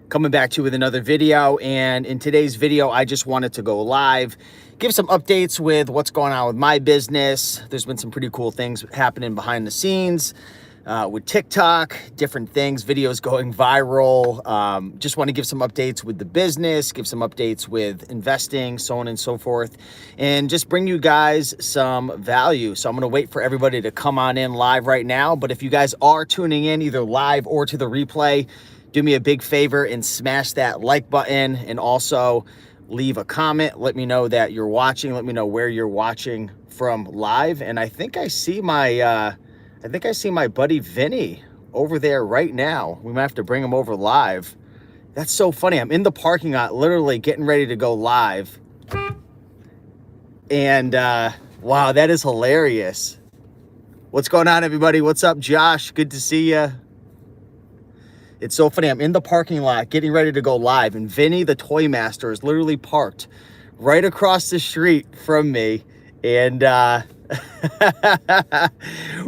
Coming back to you with another video, and in today's video I just wanted to go live, give some updates with what's going on with my business. There's been some pretty cool things happening behind the scenes with TikTok, different things, videos going viral. Just want to give some updates with the business, give some updates with investing, so on and so forth, and just bring you guys some value. So I'm going to wait for everybody to come on in live right now, but if you guys are tuning in either live or to the replay, do me a big favor and smash that like button, and also leave a comment. Let me know that you're watching. Let me know where you're watching from live. And I think I see my buddy Vinny over there right now. We might have to bring him over live. That's so funny. I'm in the parking lot, literally getting ready to go live. And wow, that is hilarious. What's going on, everybody? What's up, Josh? Good to see you. It's so funny. I'm in the parking lot getting ready to go live, and Vinny, the toy master, is literally parked right across the street from me. And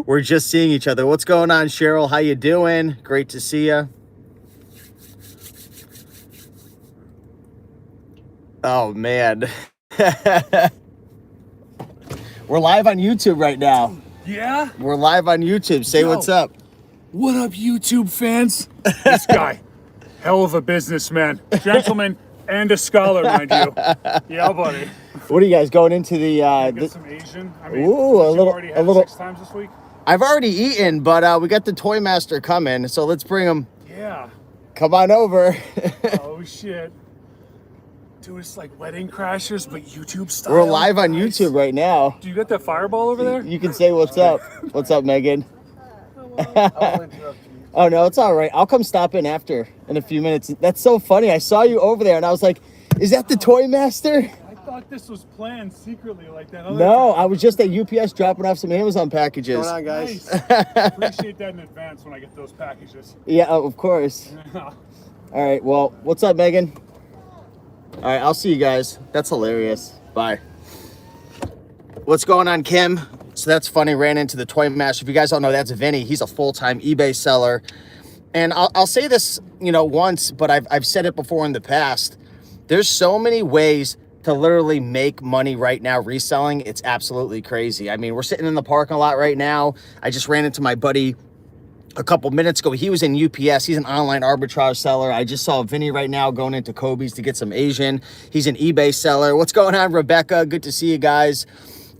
we're just seeing each other. What's going on, Cheryl? How you doing? Great to see you. Oh, man. We're live on YouTube right now. Yeah? We're live on YouTube. Say what's up. What up, YouTube fans? This guy, hell of a businessman, gentleman, and a scholar, mind you. Yeah, buddy. What are you guys going into the? Get some Asian. I mean, ooh, a little. 6 times this week. I've already eaten, but we got the toy master coming, so let's bring him. Yeah. Come on over. Oh shit. Dude, it's like Wedding Crashers, but YouTube style. We're live on YouTube right now. Do you got that fireball over there? You can say what's up. What's up, Megan? Oh no, it's all right. I'll come stop in after in a few minutes. That's so funny. I saw you over there and I was like, is that the toy master? I thought this was planned secretly like that. No, I was just at UPS dropping off some Amazon packages. What's going on, guys? Nice. Appreciate that in advance when I get those packages. Yeah, of course. All right, well, what's up, Megan? All right, I'll see you guys. That's hilarious. Bye. What's going on, Kim? So that's funny, ran into the toy master. If you guys don't know, that's Vinny. He's a full-time eBay seller. And I'll say this, once, but I've said it before in the past. There's so many ways to literally make money right now reselling. It's absolutely crazy. I mean, we're sitting in the parking lot right now. I just ran into my buddy a couple minutes ago. He was in UPS. He's an online arbitrage seller. I just saw Vinny right now going into Kobe's to get some Asian. He's an eBay seller. What's going on, Rebecca? Good to see you guys.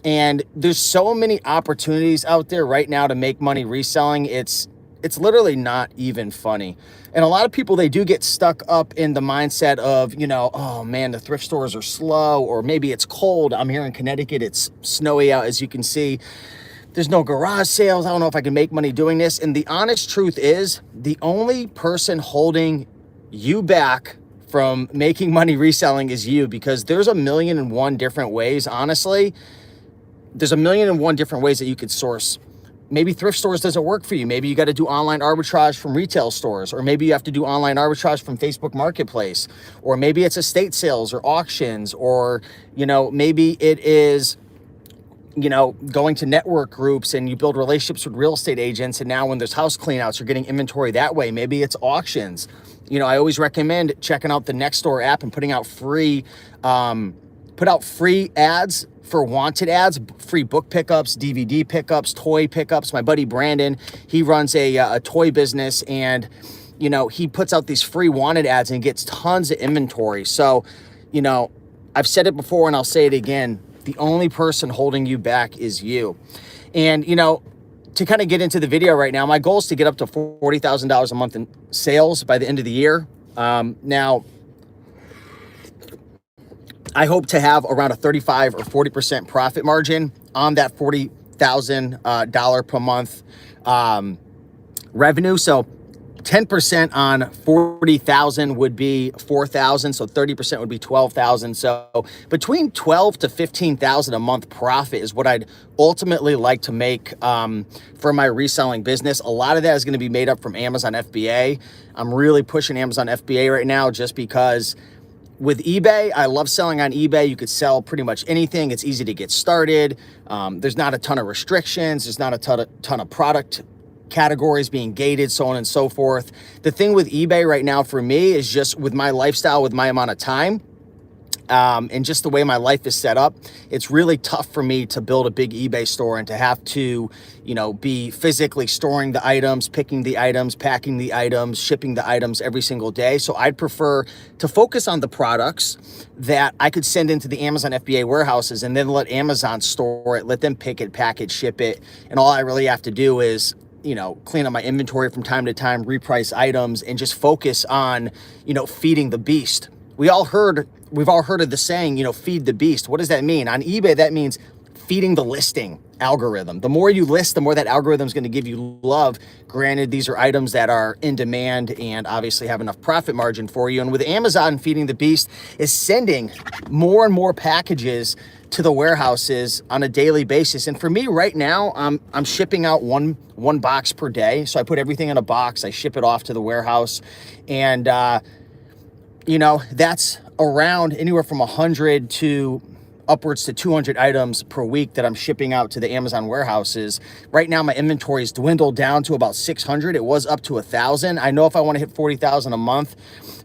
And there's so many opportunities out there right now to make money reselling. It's literally not even funny. And a lot of people, they do get stuck up in the mindset of, oh man, the thrift stores are slow, or maybe it's cold. I'm here in Connecticut. It's snowy out, as you can see. There's no garage sales. I don't know if I can make money doing this. And the honest truth is, the only person holding you back from making money reselling is you, because there's 1,000,001 different ways, honestly. There's 1,000,001 different ways that you could source. Maybe thrift stores doesn't work for you. Maybe you got to do online arbitrage from retail stores, or maybe you have to do online arbitrage from Facebook Marketplace, or maybe it's estate sales or auctions, or, maybe it is, going to network groups and you build relationships with real estate agents. And now when there's house cleanouts, you're getting inventory that way. Maybe it's auctions. I always recommend checking out the Nextdoor app and putting out free ads for wanted ads, free book pickups, DVD pickups, toy pickups. My buddy Brandon, he runs a toy business, and he puts out these free wanted ads and gets tons of inventory. So, I've said it before and I'll say it again. The only person holding you back is you. And to kind of get into the video right now, my goal is to get up to $40,000 a month in sales by the end of the year. Now, I hope to have around a 35 or 40% profit margin on that $40,000 per month revenue. So 10% on 40,000 would be 4,000. So 30% would be 12,000. So between 12 to 15,000 a month profit is what I'd ultimately like to make for my reselling business. A lot of that is going to be made up from Amazon FBA. I'm really pushing Amazon FBA right now just because with eBay, I love selling on eBay. You could sell pretty much anything. It's easy to get started. There's not a ton of restrictions. There's not a ton of product categories being gated, so on and so forth. The thing with eBay right now for me is just with my lifestyle, with my amount of time, and just the way my life is set up, it's really tough for me to build a big eBay store and to have to, be physically storing the items, picking the items, packing the items, shipping the items every single day. So I'd prefer to focus on the products that I could send into the Amazon FBA warehouses and then let Amazon store it, let them pick it, pack it, ship it. And all I really have to do is clean up my inventory from time to time, reprice items, and just focus on, feeding the beast. We've all heard of the saying, feed the beast. What does that mean? On eBay, that means feeding the listing algorithm. The more you list, the more that algorithm is going to give you love. Granted, these are items that are in demand and obviously have enough profit margin for you. And with Amazon, feeding the beast is sending more and more packages to the warehouses on a daily basis. And for me right now, I'm shipping out one box per day. So I put everything in a box, I ship it off to the warehouse, and that's around anywhere from 100 to upwards to 200 items per week that I'm shipping out to the Amazon warehouses. Right now, my inventory is dwindled down to about 600. It was up to 1,000. I know if I want to hit 40,000 a month,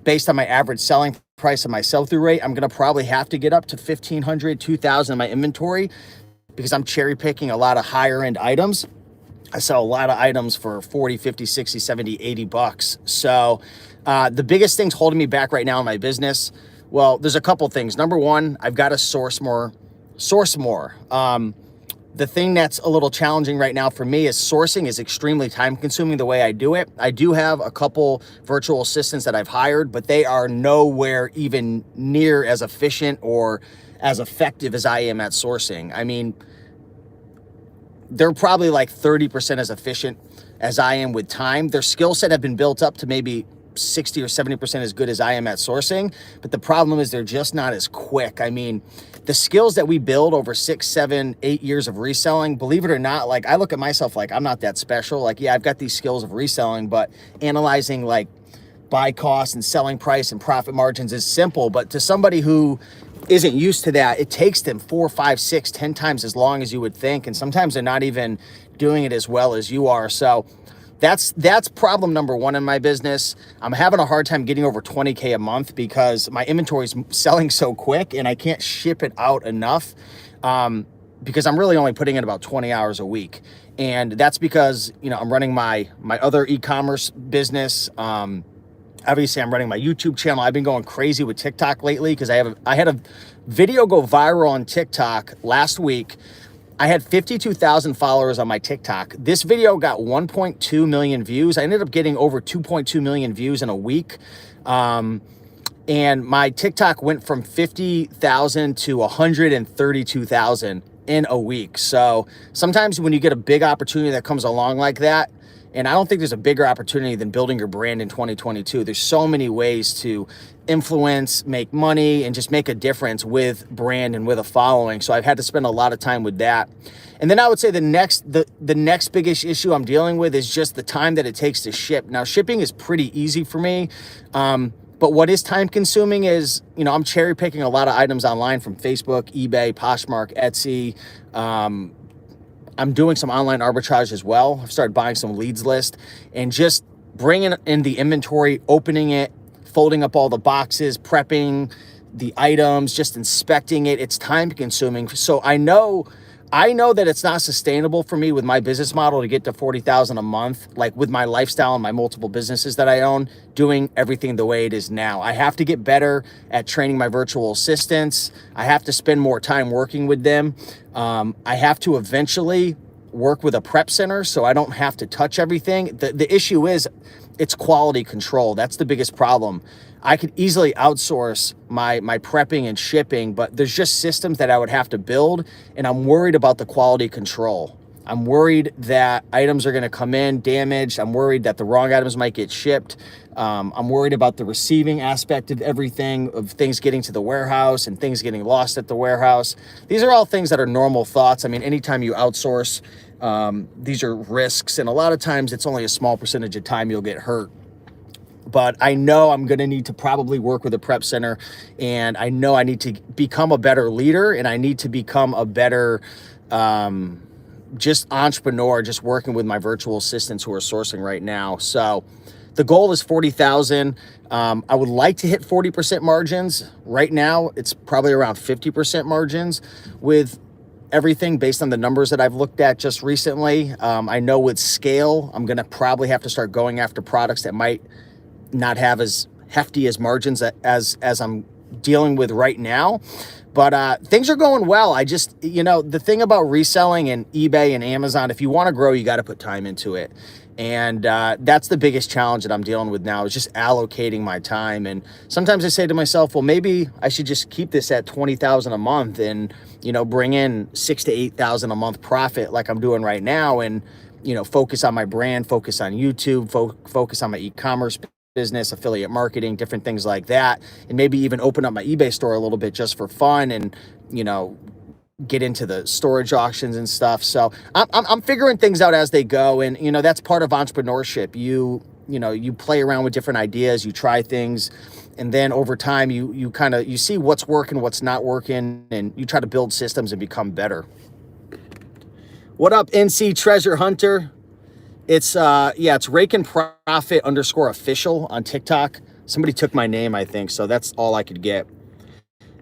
based on my average selling price and my sell-through rate, I'm going to probably have to get up to 1,500, 2,000 in my inventory because I'm cherry picking a lot of higher end items. I sell a lot of items for 40, 50, 60, 70, 80 bucks. So the biggest things holding me back right now in my business, well, there's a couple things. Number one, I've got to source more. The thing that's a little challenging right now for me is sourcing is extremely time consuming the way I do it. I do have a couple virtual assistants that I've hired, but they are nowhere even near as efficient or as effective as I am at sourcing. I mean, they're probably like 30% as efficient as I am with time. Their skill set have been built up to maybe 60 or 70% as good as I am at sourcing. But the problem is they're just not as quick. I mean, the skills that we build over 6, 7, 8 years of reselling, believe it or not, like I look at myself like I'm not that special. Like, yeah, I've got these skills of reselling, but analyzing like buy cost and selling price and profit margins is simple. But to somebody who isn't used to that, it takes them 4, 5, 6, 10 times as long as you would think. And sometimes they're not even doing it as well as you are. So that's problem number one in my business. I'm having a hard time getting over 20K a month because my inventory is selling so quick and I can't ship it out enough because I'm really only putting in about 20 hours a week. And that's because, I'm running my other e-commerce business. Obviously, I'm running my YouTube channel. I've been going crazy with TikTok lately because I had a video go viral on TikTok last week. I had 52,000 followers on my TikTok. This video got 1.2 million views. I ended up getting over 2.2 million views in a week. And my TikTok went from 50,000 to 132,000 in a week. So sometimes when you get a big opportunity that comes along like that, and I don't think there's a bigger opportunity than building your brand in 2022. There's so many ways to influence, make money, and just make a difference with brand and with a following. So I've had to spend a lot of time with that. And then I would say the next biggest issue I'm dealing with is just the time that it takes to ship. Now, shipping is pretty easy for me. But what is time consuming is, I'm cherry picking a lot of items online from Facebook, eBay, Poshmark, Etsy. I'm doing some online arbitrage as well. I've started buying some leads list and just bringing in the inventory, opening it, folding up all the boxes, prepping the items, just inspecting it. It's time consuming. So I know that it's not sustainable for me with my business model to get to 40,000 a month, like with my lifestyle and my multiple businesses that I own, doing everything the way it is now. I have to get better at training my virtual assistants. I have to spend more time working with them. I have to eventually work with a prep center so I don't have to touch everything. The issue is it's quality control. That's the biggest problem. I could easily outsource my prepping and shipping, but there's just systems that I would have to build, and I'm worried about the quality control. I'm worried that items are going to come in damaged. I'm worried that the wrong items might get shipped. I'm worried about the receiving aspect of everything, of things getting to the warehouse and things getting lost at the warehouse. These are all things that are normal thoughts. I mean, anytime you outsource, these are risks, and a lot of times it's only a small percentage of time you'll get hurt. But I know I'm going to need to probably work with a prep center, and I know I need to become a better leader, and I need to become a better just entrepreneur, just working with my virtual assistants who are sourcing right now. So the goal is 40,000. I would like to hit 40% margins. Right now, it's probably around 50% margins with everything based on the numbers that I've looked at just recently. I know with scale, I'm going to probably have to start going after products that might not have as hefty as margins as I'm dealing with right now. But things are going well. I just, the thing about reselling and eBay and Amazon, if you want to grow, you got to put time into it. And that's the biggest challenge that I'm dealing with now, is just allocating my time. And sometimes I say to myself, well, maybe I should just keep this at 20,000 a month and, bring in 6,000 to 8,000 a month profit like I'm doing right now. And, focus on my brand, focus on YouTube, focus on my e-commerce business, affiliate marketing, different things like that. And maybe even open up my eBay store a little bit just for fun and, get into the storage auctions and stuff. So I'm figuring things out as they go. And, that's part of entrepreneurship. You play around with different ideas, you try things, and then over time you see what's working, what's not working, and you try to build systems and become better. What up, NC Treasure Hunter? It's Rakin Profit _official on TikTok. Somebody took my name, I think, so that's all I could get.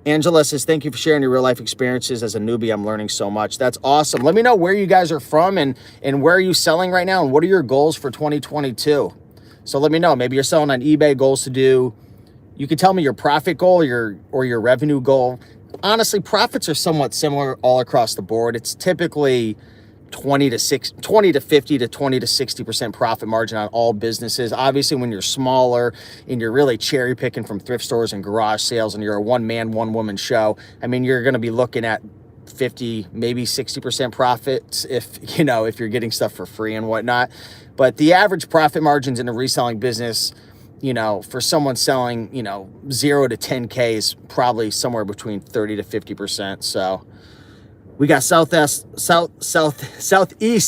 Angela says, thank you for sharing your real life experiences. As a newbie, I'm learning so much. That's awesome. Let me know where you guys are from and where are you selling right now and what are your goals for 2022. So let me know. Maybe you're selling on eBay, goals to do. You can tell me your profit goal or your revenue goal. Honestly, profits are somewhat similar all across the board. It's typically 20 to 50 to 20 to 60% profit margin on all businesses. Obviously, when you're smaller and you're really cherry picking from thrift stores and garage sales and you're a one man, one woman show, I mean, you're going to be looking at 50, maybe 60% profits if you're getting stuff for free and whatnot. But the average profit margins in a reselling business, for someone selling, 0 to 10K is probably somewhere between 30 to 50%. So we got Southeast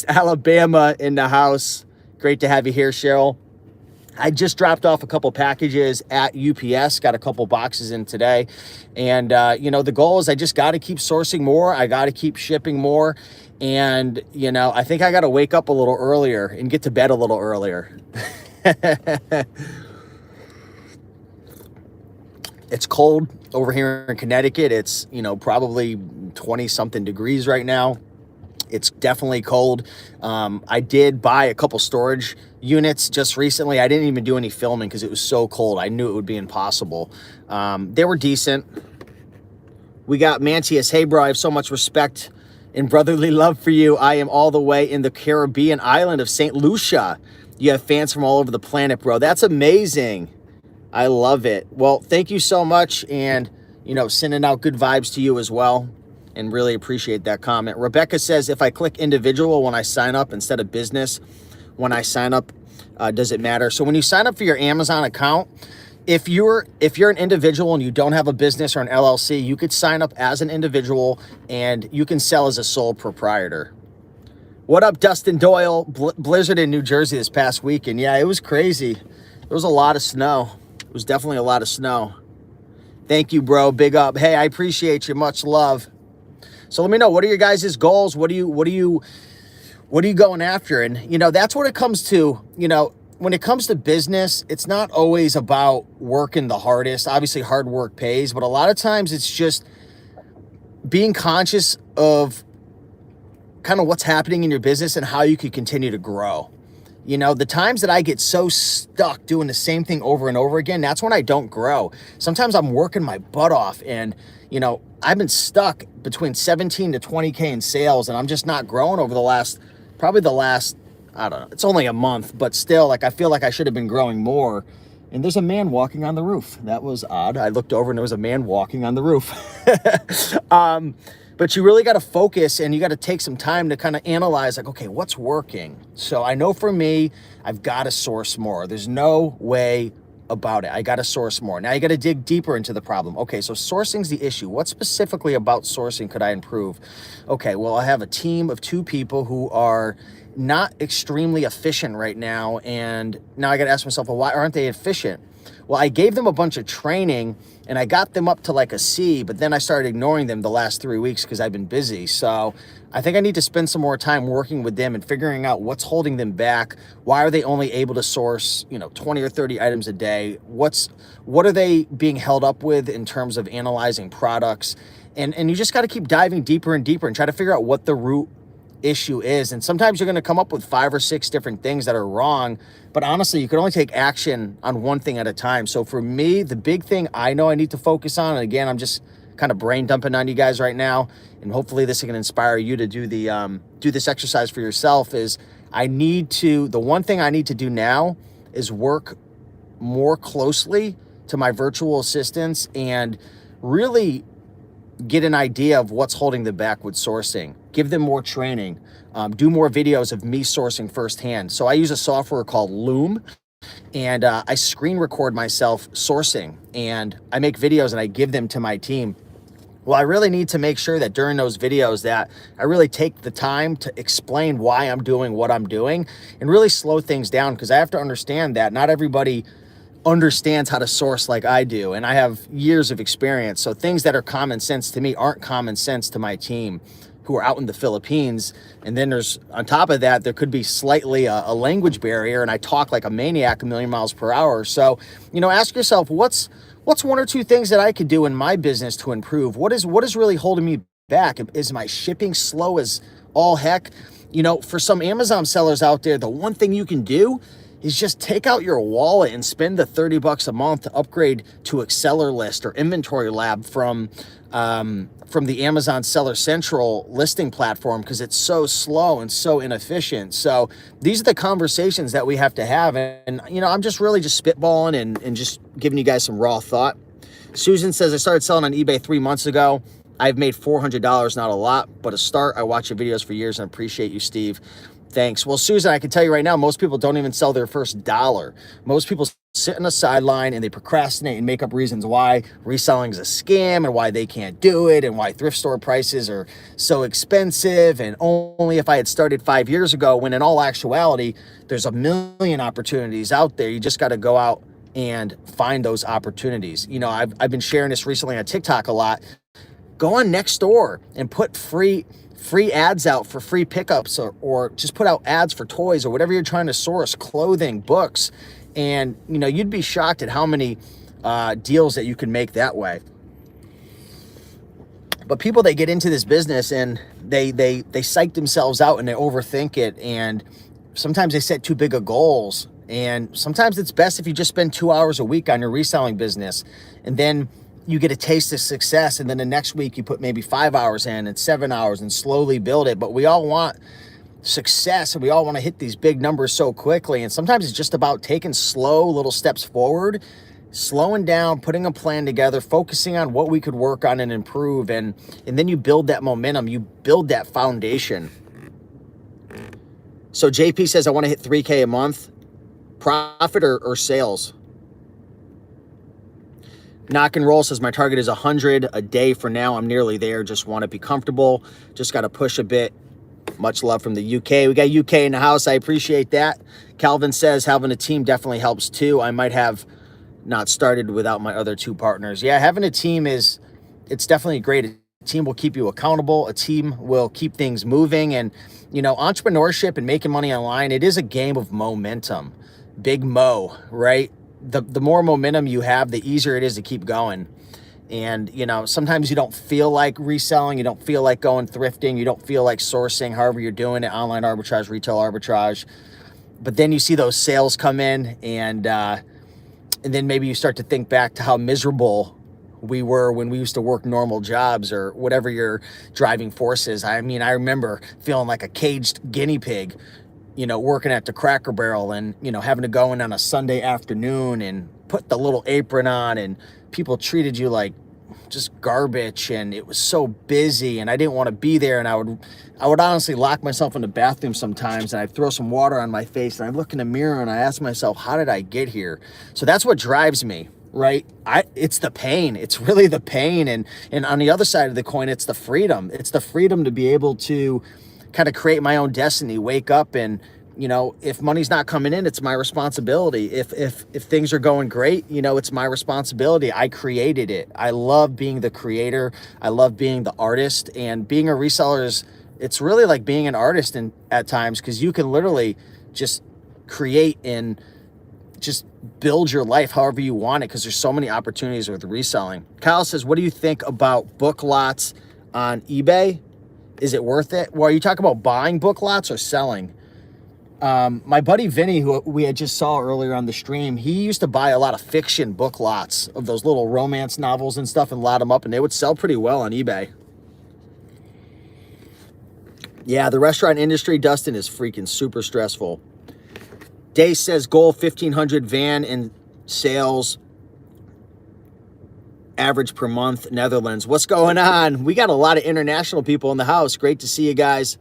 Alabama in the house. Great to have you here, Cheryl. I just dropped off a couple packages at UPS, got a couple boxes in today. And, the goal is I just got to keep sourcing more. I got to keep shipping more. And, I think I got to wake up a little earlier and get to bed a little earlier. It's cold over here in Connecticut. It's, probably 20 something degrees right now. It's definitely cold. I did buy a couple storage units just recently. I didn't even do any filming because it was so cold. I knew it would be impossible. They were decent. We got Mantius. Hey, bro, I have so much respect and brotherly love for you. I am all the way in the Caribbean island of St. Lucia. You have fans from all over the planet, bro. That's amazing. I love it. Well, thank you so much. And, sending out good vibes to you as well. And really appreciate that comment. Rebecca says, if I click individual when I sign up instead of business, when I sign up, does it matter? So when you sign up for your Amazon account, if you're an individual and you don't have a business or an LLC, you could sign up as an individual and you can sell as a sole proprietor. What up, Dustin Doyle? Blizzard in New Jersey this past weekend. Yeah, it was crazy. There was a lot of snow. It was definitely a lot of snow. Thank you, bro. Big up. Hey, I appreciate you. Much love. So let me know, what are your guys' goals? What are you going after? And, that's what it comes to. When it comes to business, it's not always about working the hardest. Obviously, hard work pays, but a lot of times it's just being conscious of kind of what's happening in your business and how you could continue to grow. The times that I get so stuck doing the same thing over and over again, that's when I don't grow. Sometimes I'm working my butt off and, I've been stuck between 17 to 20K in sales and I'm just not growing over the last, I don't know, it's only a month, but still, I feel like I should have been growing more. And there's a man walking on the roof. That was odd. I looked over and there was a man walking on the roof. But you really got to focus and you got to take some time to kind of analyze, okay, what's working? So I know for me, I've got to source more. There's no way about it. I got to source more. Now you got to dig deeper into the problem. Okay, so sourcing's the issue. What specifically about sourcing could I improve? Okay, well, I have a team of 2 people who are not extremely efficient right now. And now I got to ask myself, well, why aren't they efficient? Well, I gave them a bunch of training and I got them up to like a C, but then I started ignoring them the last 3 weeks because I've been busy. So I think I need to spend some more time working with them and figuring out what's holding them back. Why are they only able to source, 20 or 30 items a day? What are they being held up with in terms of analyzing products? And you just got to keep diving deeper and deeper and try to figure out what the root issue is. And sometimes you're going to come up with 5 or 6 different things that are wrong, but honestly, you can only take action on one thing at a time. So for me, the big thing I know I need to focus on, and again, I'm just kind of brain dumping on you guys right now, and hopefully this can inspire you to do this exercise for yourself, is the one thing I need to do now is work more closely to my virtual assistants and really get an idea of what's holding them back with sourcing. Give them more training. Do more videos of me sourcing firsthand. So I use a software called Loom, and I screen record myself sourcing, and I make videos and I give them to my team. Well, I really need to make sure that during those videos that I really take the time to explain why I'm doing what I'm doing and really slow things down, because I have to understand that not everybody understands how to source like I do, and I have years of experience. So things that are common sense to me aren't common sense to my team who are out in the Philippines. And then there's, on top of that, there could be slightly a language barrier, and I talk like a maniac 1,000,000 miles per hour. So, ask yourself, what's 1 or 2 things that I could do in my business to improve? What is really holding me back? Is my shipping slow as all heck? For some Amazon sellers out there, the one thing you can do is just take out your wallet and spend the $30 a month to upgrade to Reseller List or Inventory Lab from the Amazon Seller Central listing platform, because it's so slow and so inefficient. So these are the conversations that we have to have. And I'm just really just spitballing and just giving you guys some raw thought. Susan says, I started selling on eBay 3 months ago. I've made $400, not a lot, but a start. I watch your videos for years and appreciate you, Steve. Thanks. Well, Susan, I can tell you right now, most people don't even sell their first dollar. Most people sit on the sideline and they procrastinate and make up reasons why reselling is a scam and why they can't do it and why thrift store prices are so expensive and only if I had started 5 years ago, when in all actuality, there's 1,000,000 opportunities out there. You just got to go out and find those opportunities. I've been sharing this recently on TikTok a lot. Go on Nextdoor and put free ads out for free pickups, or just put out ads for toys or whatever you're trying to source, clothing, books. And, you'd be shocked at how many deals that you can make that way. But people, they get into this business and they psych themselves out and they overthink it. And sometimes they set too big of goals. And sometimes it's best if you just spend 2 hours a week on your reselling business, and then you get a taste of success, and then the next week you put maybe 5 hours in and 7 hours and slowly build it. But we all want success and we all want to hit these big numbers so quickly. And sometimes it's just about taking slow little steps forward, slowing down, putting a plan together, focusing on what we could work on and improve. And then you build that momentum, you build that foundation. So JP says, I want to hit 3K a month, profit or sales. Knock and Roll says, my target is 100 a day for now. I'm nearly there. Just want to be comfortable. Just got to push a bit. Much love from the UK. We got UK in the house. I appreciate that. Calvin says, having a team definitely helps too. I might have not started without my other 2 partners. Yeah, having a team it's definitely great. A team will keep you accountable. A team will keep things moving. And, entrepreneurship and making money online, it is a game of momentum. Big Mo, right? The more momentum you have, the easier it is to keep going. And, sometimes you don't feel like reselling. You don't feel like going thrifting. You don't feel like sourcing, however you're doing it, online arbitrage, retail arbitrage. But then you see those sales come in, and then maybe you start to think back to how miserable we were when we used to work normal jobs or whatever your driving force is. I remember feeling like a caged guinea pig, working at the Cracker Barrel and, having to go in on a Sunday afternoon and put the little apron on, and people treated you like just garbage, and it was so busy and I didn't want to be there. And I would honestly lock myself in the bathroom sometimes, and I'd throw some water on my face, and I'd look in the mirror and I ask myself, how did I get here? So that's what drives me, right? It's the pain. It's really the pain. And on the other side of the coin, it's the freedom. It's the freedom to be able to kind of create my own destiny, wake up and you know, if money's not coming in, it's my responsibility. If things are going great, you know, it's my responsibility. I created it. I love being the creator. I love being the artist, and being a reseller is, it's really like being an artist in at times, because you can literally just create and just build your life however you want it, because there's so many opportunities with reselling. Kyle says, what do you think about book lots on eBay? Is it worth it? Well, are you talking about buying book lots or selling? My buddy Vinny, who we had just saw earlier on the stream, he used to buy a lot of fiction book lots of those little romance novels and stuff and lot them up, and they would sell pretty well on eBay. Yeah, the restaurant industry, Dustin, is freaking super stressful. Day says goal 1,500 van and sales average per month, Netherlands. What's going on? We got a lot of international people in the house. Great to see you guys.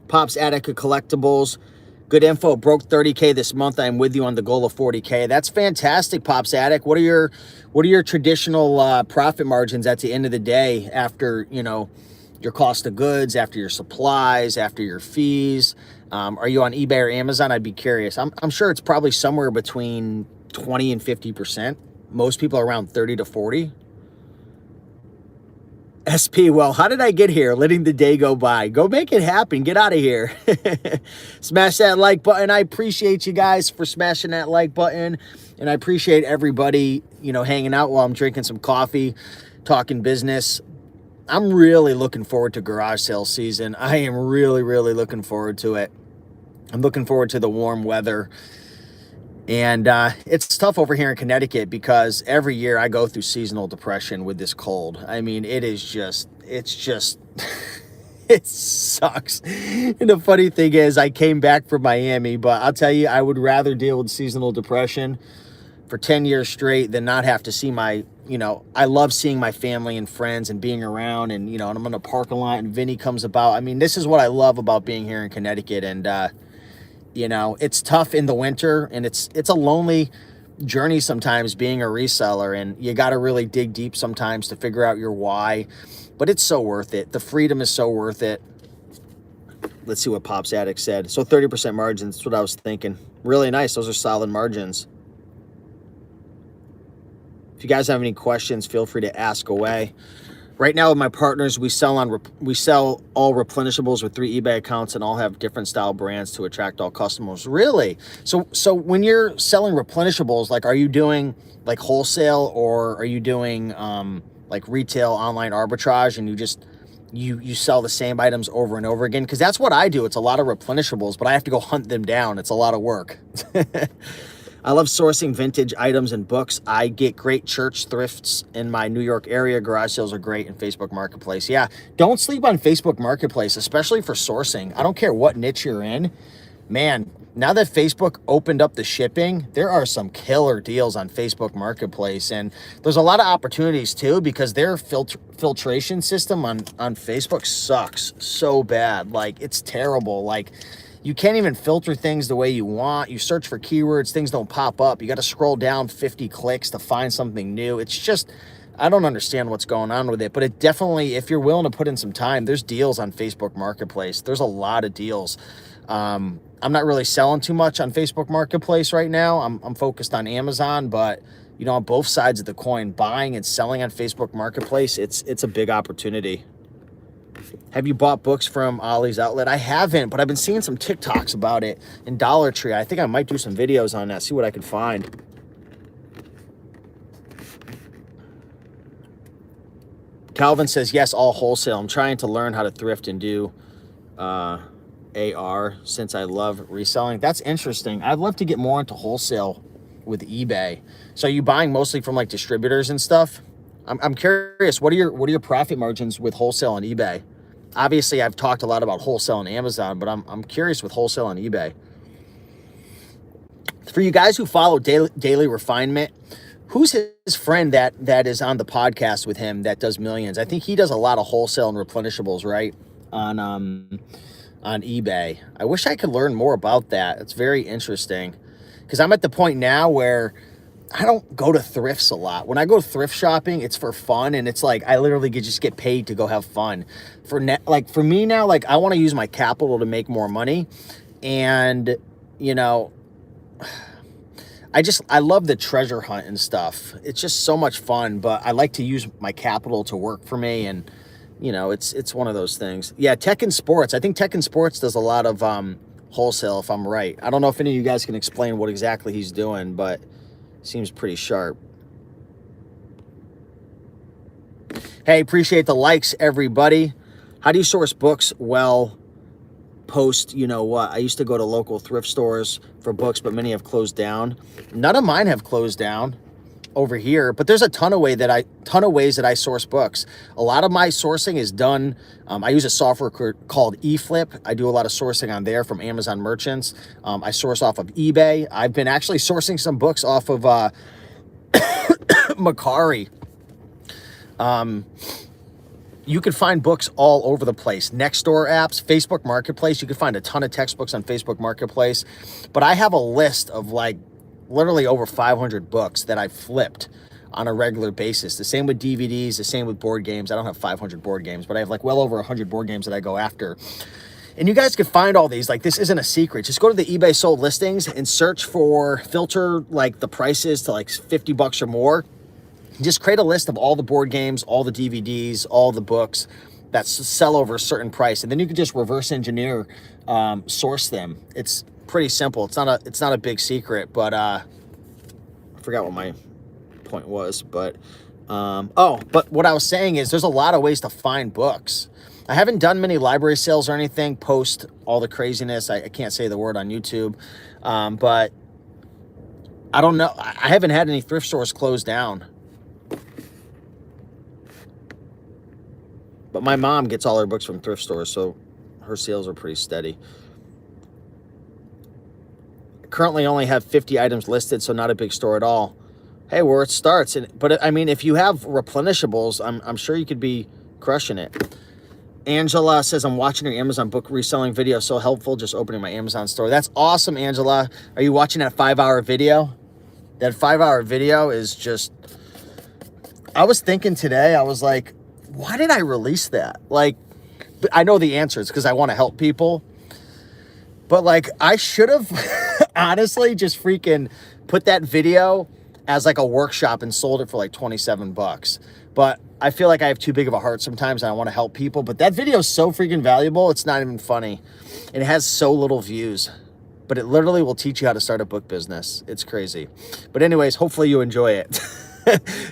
Pops Attic Collectibles. Good info. Broke 30K this month. I'm with you on the goal of 40K. That's fantastic, Pops Attic. What are your traditional profit margins at the end of the day, after, you know, your cost of goods, after your supplies, after your fees? Are you on eBay or Amazon? I'd be curious. I'm sure it's probably somewhere between 20 and 50%. Most people are around 30 to 40. SP, well, how did I get here? Letting the day go by. Go make it happen. Get out of here. Smash that like button. I appreciate you guys for smashing that like button. And I appreciate everybody, you know, hanging out while I'm drinking some coffee, talking business. I'm really looking forward to garage sale season. I am really, really looking forward to it. I'm looking forward to the warm weather. And it's tough over here in Connecticut, because every year I go through seasonal depression with this cold. I mean, it's just, it sucks. And the funny thing is, I came back from Miami, but I'll tell you, I would rather deal with seasonal depression for 10 years straight than not have to see my, you know, I love seeing my family and friends and being around, and, you know, and I'm in a parking lot and Vinny comes about. I mean, this is what I love about being here in Connecticut. And, you know, it's tough in the winter, and it's a lonely journey sometimes being a reseller, and you got to really dig deep sometimes to figure out your why, but it's so worth it. The freedom is so worth it. Let's see what Pops Addict said. So 30% margins, that's what I was thinking. Really nice. Those are solid margins. If you guys have any questions, feel free to ask away. Right now with my partners, we sell all replenishables with 3 eBay accounts, and all have different style brands to attract all customers. Really? So when you're selling replenishables, like, are you doing like wholesale, or are you doing like retail online arbitrage, and you sell the same items over and over again? Because that's what I do. It's a lot of replenishables, but I have to go hunt them down. It's a lot of work. I love sourcing vintage items and books. I get great church thrifts in my New York area. Garage sales are great in Facebook Marketplace. Yeah, don't sleep on Facebook Marketplace, especially for sourcing. I don't care what niche you're in. Man, now that Facebook opened up the shipping, there are some killer deals on Facebook Marketplace. And there's a lot of opportunities too, because their filtration system on Facebook sucks so bad. Like, it's terrible. Like, you can't even filter things the way you want. You search for keywords, things don't pop up. You got to scroll down 50 clicks to find something new. It's just, I don't understand what's going on with it. But it definitely, if you're willing to put in some time, there's deals on Facebook Marketplace. There's a lot of deals. I'm not really selling too much on Facebook Marketplace right now. I'm focused on Amazon, but you know, on both sides of the coin, buying and selling on Facebook Marketplace, it's a big opportunity. Have you bought books from Ollie's Outlet? I haven't, but I've been seeing some TikToks about it in Dollar Tree. I think I might do some videos on that, see what I can find. Calvin says, yes, all wholesale. I'm trying to learn how to thrift and do AR since I love reselling. That's interesting. I'd love to get more into wholesale with eBay. So are you buying mostly from like distributors and stuff? I'm curious, what are your profit margins with wholesale on eBay? Obviously, I've talked a lot about wholesale on Amazon, but I'm curious with wholesale on eBay. For you guys who follow Daily Refinement, who's his friend that is on the podcast with him that does millions? I think he does a lot of wholesale and replenishables, right? On eBay. I wish I could learn more about that. It's very interesting, because I'm at the point now where I don't go to thrifts a lot. When I go thrift shopping, it's for fun, and it's like I literally just get paid to go have fun. For me now, like I want to use my capital to make more money. And, you know, I love the treasure hunt and stuff. It's just so much fun, but I like to use my capital to work for me. And, you know, it's one of those things. Yeah, Tech and Sports. I think Tech and Sports does a lot of wholesale, if I'm right. I don't know if any of you guys can explain what exactly he's doing, but seems pretty sharp. Hey, appreciate the likes, everybody. How do you source books? Well, post, you know what? I used to go to local thrift stores for books, but many have closed down. None of mine have closed down over here, but there's a ton of ways that I source books. A lot of my sourcing is done. I use a software called eFlip. I do a lot of sourcing on there from Amazon merchants. I source off of eBay. I've been actually sourcing some books off of Macari. You can find books all over the place. Nextdoor apps, Facebook Marketplace. You can find a ton of textbooks on Facebook Marketplace. But I have a list of like literally over 500 books that I flipped on a regular basis. The same with DVDs, the same with board games. I don't have 500 board games, but I have like well over 100 board games that I go after. And you guys can find all these. Like, this isn't a secret. Just go to the eBay sold listings and search for, filter like the prices to like 50 bucks or more. Just create a list of all the board games, all the DVDs, all the books that sell over a certain price, and then you can just reverse engineer, source them. It's pretty simple. It's not a big secret, but I forgot what my point was. But but what I was saying is there's a lot of ways to find books. I haven't done many library sales or anything post all the craziness. I can't say the word on YouTube, but I don't know. I haven't had any thrift stores close down. But my mom gets all her books from thrift stores, so her sales are pretty steady. Currently only have 50 items listed, so not a big store at all. Hey, where it starts. But I mean, if you have replenishables, I'm sure you could be crushing it. Angela says, I'm watching your Amazon book reselling video. So helpful, just opening my Amazon store. That's awesome, Angela. Are you watching that 5-hour video? That 5-hour video is just... I was thinking today, I was like, why did I release that? Like, I know the answer is because I want to help people. But like, I should have honestly just freaking put that video as like a workshop and sold it for like 27 bucks. But I feel like I have too big of a heart sometimes and I want to help people. But that video is so freaking valuable. It's not even funny. And it has so little views. But it literally will teach you how to start a book business. It's crazy. But anyways, hopefully you enjoy it.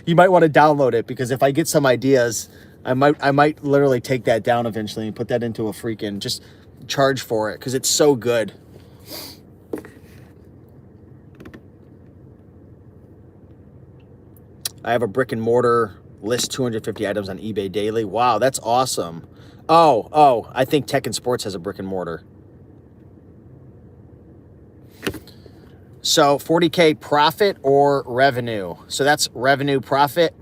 You might want to download it, because if I get some ideas, I might literally take that down eventually and put that into a freaking, just charge for it, because it's so good. I have a brick and mortar, list 250 items on eBay daily. Wow, that's awesome. Oh, I think Tech and Sports has a brick and mortar. So 40K profit or revenue. So that's revenue, profit.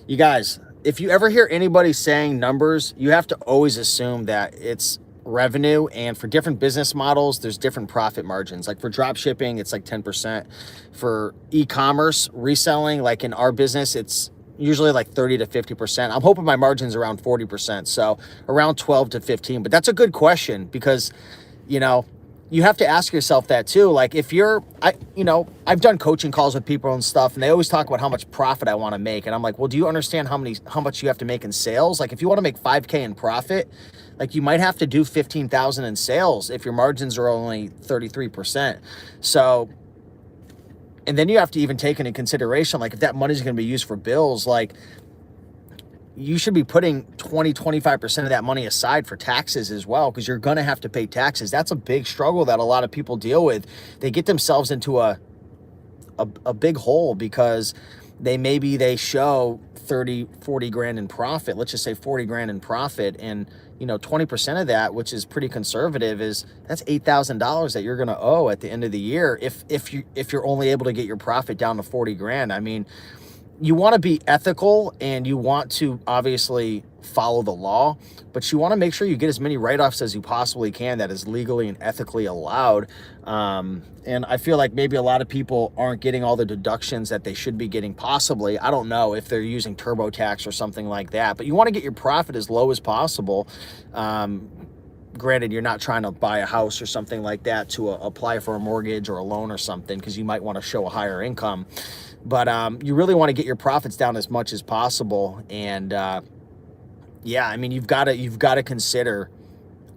You guys, if you ever hear anybody saying numbers, you have to always assume that it's revenue. And for different business models, there's different profit margins. Like for drop shipping, it's like 10%. For e-commerce, reselling, like in our business, it's usually like 30 to 50%. I'm hoping my margin's around 40%. So around 12 to 15. But that's a good question, because, you know, you have to ask yourself that too. Like if you're, I've done coaching calls with people and stuff, and they always talk about how much profit I want to make. And I'm like, well, do you understand how much you have to make in sales? Like if you want to make 5K in profit, like you might have to do 15,000 in sales if your margins are only 33%. So, and then you have to even take into consideration, like if that money is going to be used for bills, like you should be putting 20-25% of that money aside for taxes as well, because you're going to have to pay taxes. That's a big struggle that a lot of people deal with. They get themselves into a big hole because they show 30-40 grand in profit. Let's just say 40 grand in profit, and 20% of that, which is pretty conservative, that's $8,000 that you're going to owe at the end of the year if you're only able to get your profit down to 40 grand. I mean, you want to be ethical and you want to obviously follow the law, but you want to make sure you get as many write-offs as you possibly can that is legally and ethically allowed. And I feel like maybe a lot of people aren't getting all the deductions that they should be getting, possibly. I don't know if they're using TurboTax or something like that, but you want to get your profit as low as possible. granted, you're not trying to buy a house or something like that to apply for a mortgage or a loan or something, because you might want to show a higher income. But you really want to get your profits down as much as possible. And yeah, I mean, you've got to consider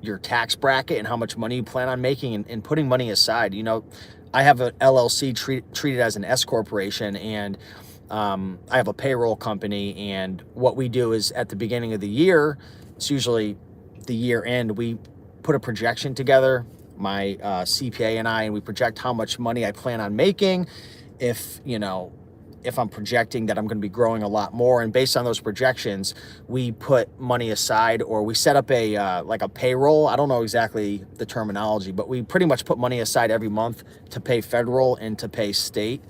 your tax bracket and how much money you plan on making, and putting money aside. You know, I have an LLC treated as an S corporation, and I have a payroll company. And what we do is at the beginning of the year, it's usually the year end, we put a projection together, my CPA and I, and we project how much money I plan on making. If, you know, if I'm projecting that I'm going to be growing a lot more, and based on those projections, we put money aside, or we set up a like a payroll. I don't know exactly the terminology, but we pretty much put money aside every month to pay federal and to pay state.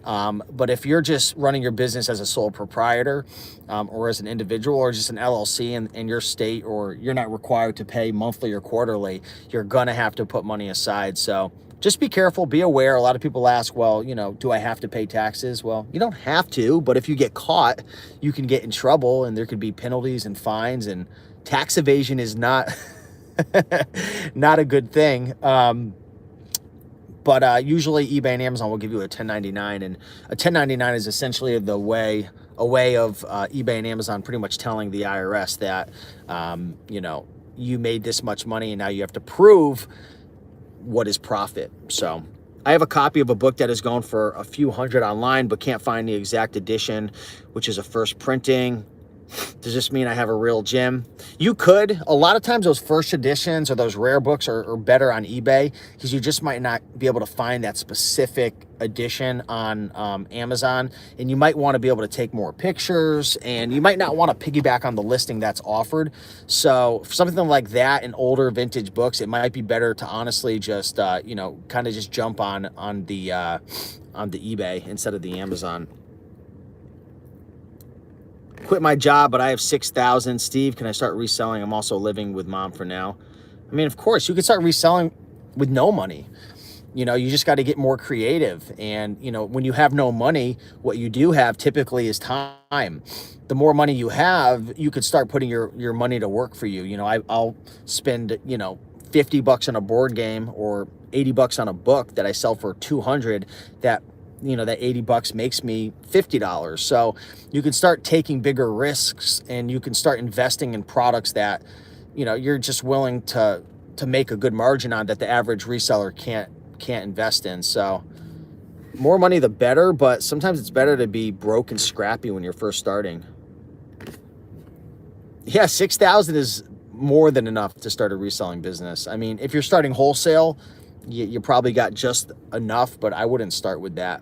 But if you're just running your business as a sole proprietor, or as an individual, or just an LLC in your state, or you're not required to pay monthly or quarterly, you're gonna have to put money aside. So just be careful, be aware. A lot of people ask, well, you know, do I have to pay taxes? Well, you don't have to, but if you get caught, you can get in trouble, and there could be penalties and fines, and tax evasion is not, not a good thing. But usually eBay and Amazon will give you a 1099, and a 1099 is essentially a way of eBay and Amazon pretty much telling the IRS that, you know, you made this much money, and now you have to prove what is profit. So I have a copy of a book that is going for a few hundred online, but can't find the exact edition, which is a first printing. Does this mean I have a real gem? You could. A lot of times those first editions or those rare books are better on eBay, because you just might not be able to find that specific edition on Amazon, and you might want to be able to take more pictures, and you might not want to piggyback on the listing that's offered. So for something like that in older vintage books, it might be better to honestly just you know, kind of just jump on the eBay instead of the Amazon. Quit my job, but I have 6,000. Steve, can I start reselling? I'm also living with mom for now. I mean, of course, you could start reselling with no money. You know, you just got to get more creative. And, you know, when you have no money, what you do have typically is time. The more money you have, you could start putting your money to work for you. You know, I'll spend, you know, $50 on a board game, or $80 on a book that I sell for 200, that, you know, that $80 makes me $50. So you can start taking bigger risks, and you can start investing in products that, you know, you're just willing to make a good margin on, that the average reseller can't invest in. So more money the better, but sometimes it's better to be broke and scrappy when you're first starting. Yeah, 6,000 is more than enough to start a reselling business. I mean, if you're starting wholesale, you probably got just enough, but I wouldn't start with that.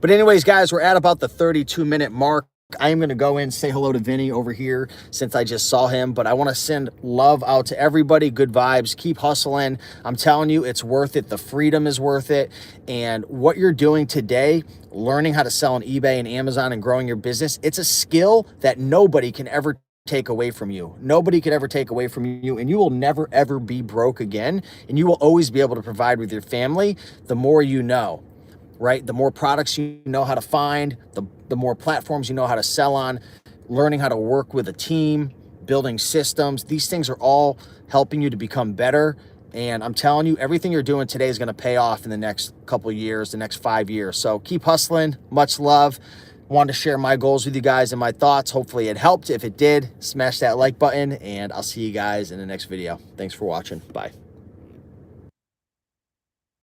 But anyways, guys, we're at about the 32-minute mark. I am going to go in and say hello to Vinny over here, since I just saw him. But I want to send love out to everybody. Good vibes. Keep hustling. I'm telling you, it's worth it. The freedom is worth it. And what you're doing today, learning how to sell on eBay and Amazon and growing your business, it's a skill that nobody can ever take away from you. Nobody could ever take away from you, and you will never, ever be broke again. And you will always be able to provide with your family the more you know. Right? The more products you know how to find, the more platforms you know how to sell on, learning how to work with a team, building systems. These things are all helping you to become better. And I'm telling you, everything you're doing today is going to pay off in the next couple of years, the next 5 years. So keep hustling. Much love. Wanted to share my goals with you guys and my thoughts. Hopefully it helped. If it did, smash that like button, and I'll see you guys in the next video. Thanks for watching. Bye.